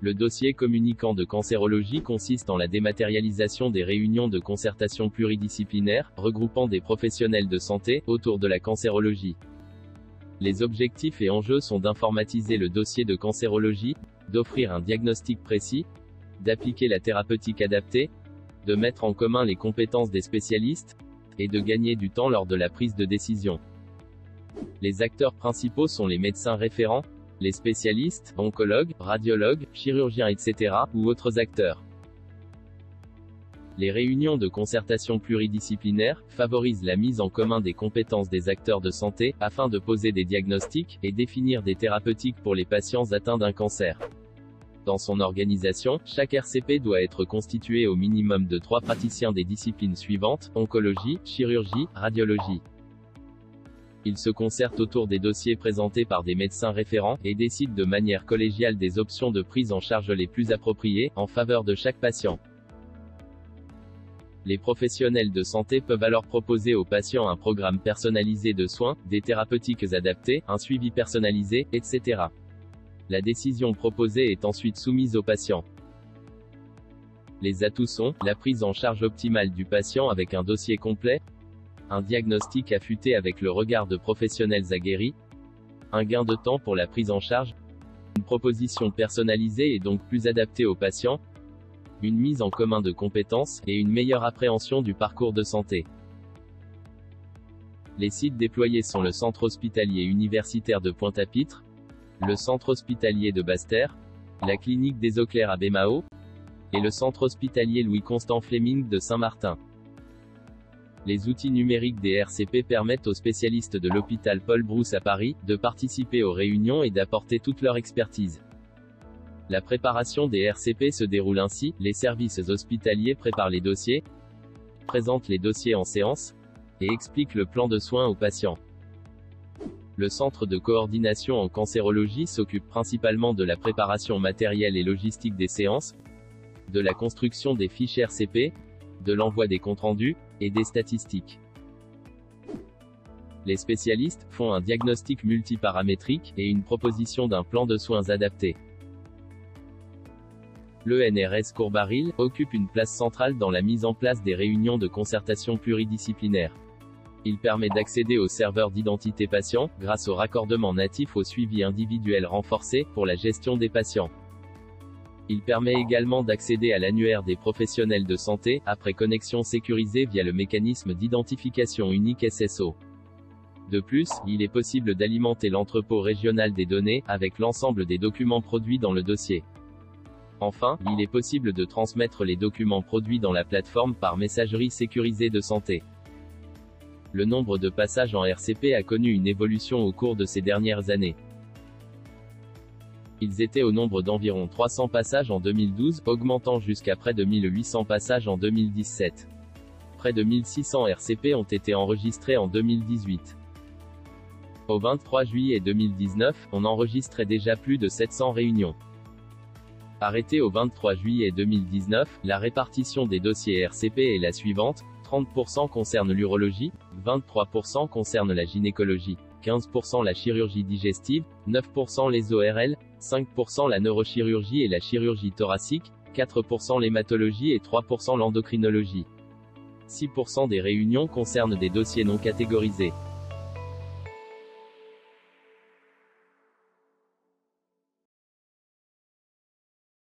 Le dossier communicant de cancérologie consiste en la dématérialisation des réunions de concertation pluridisciplinaire, regroupant des professionnels de santé, autour de la cancérologie. Les objectifs et enjeux sont d'informatiser le dossier de cancérologie, d'offrir un diagnostic précis, d'appliquer la thérapeutique adaptée, de mettre en commun les compétences des spécialistes, et de gagner du temps lors de la prise de décision. Les acteurs principaux sont les médecins référents, les spécialistes, oncologues, radiologues, chirurgiens etc., ou autres acteurs. Les réunions de concertation pluridisciplinaire favorisent la mise en commun des compétences des acteurs de santé, afin de poser des diagnostics, et définir des thérapeutiques pour les patients atteints d'un cancer. Dans son organisation, chaque RCP doit être constitué au minimum de 3 praticiens des disciplines suivantes, oncologie, chirurgie, radiologie. Ils se concertent autour des dossiers présentés par des médecins référents, et décident de manière collégiale des options de prise en charge les plus appropriées, en faveur de chaque patient. Les professionnels de santé peuvent alors proposer aux patients un programme personnalisé de soins, des thérapeutiques adaptées, un suivi personnalisé, etc. La décision proposée est ensuite soumise au patient. Les atouts sont, la prise en charge optimale du patient avec un dossier complet, un diagnostic affûté avec le regard de professionnels aguerris, un gain de temps pour la prise en charge, une proposition personnalisée et donc plus adaptée aux patients, une mise en commun de compétences, et une meilleure appréhension du parcours de santé. Les sites déployés sont le centre hospitalier universitaire de Pointe-à-Pitre, le centre hospitalier de Basse-Terre, la clinique des Eaux-Claires à Baie-Mahault, et le centre hospitalier Louis-Constant Fleming de Saint-Martin. Les outils numériques des RCP permettent aux spécialistes de l'hôpital Paul Brousse à Paris, de participer aux réunions et d'apporter toute leur expertise. La préparation des RCP se déroule ainsi, les services hospitaliers préparent les dossiers, présentent les dossiers en séance, et expliquent le plan de soins aux patients. Le centre de coordination en cancérologie s'occupe principalement de la préparation matérielle et logistique des séances, de la construction des fiches RCP, de l'envoi des comptes rendus, et des statistiques. Les spécialistes font un diagnostic multiparamétrique, et une proposition d'un plan de soins adapté. L'ENRS Courbaril occupe une place centrale dans la mise en place des réunions de concertation pluridisciplinaire. Il permet d'accéder aux serveurs d'identité patient, grâce au raccordement natif au suivi individuel renforcé, pour la gestion des patients. Il permet également d'accéder à l'annuaire des professionnels de santé, après connexion sécurisée via le mécanisme d'identification unique SSO. De plus, il est possible d'alimenter l'entrepôt régional des données, avec l'ensemble des documents produits dans le dossier. Enfin, il est possible de transmettre les documents produits dans la plateforme par messagerie sécurisée de santé. Le nombre de passages en RCP a connu une évolution au cours de ces dernières années. Ils étaient au nombre d'environ 300 passages en 2012, augmentant jusqu'à près de 1800 passages en 2017. Près de 1600 RCP ont été enregistrés en 2018. Au 23 juillet 2019, on enregistrait déjà plus de 700 réunions. Arrêtée au 23 juillet 2019, la répartition des dossiers RCP est la suivante: 30% concerne l'urologie, 23% concerne la gynécologie, 15% la chirurgie digestive, 9% les ORL, 5% la neurochirurgie et la chirurgie thoracique, 4% l'hématologie et 3% l'endocrinologie. 6% des réunions concernent des dossiers non catégorisés.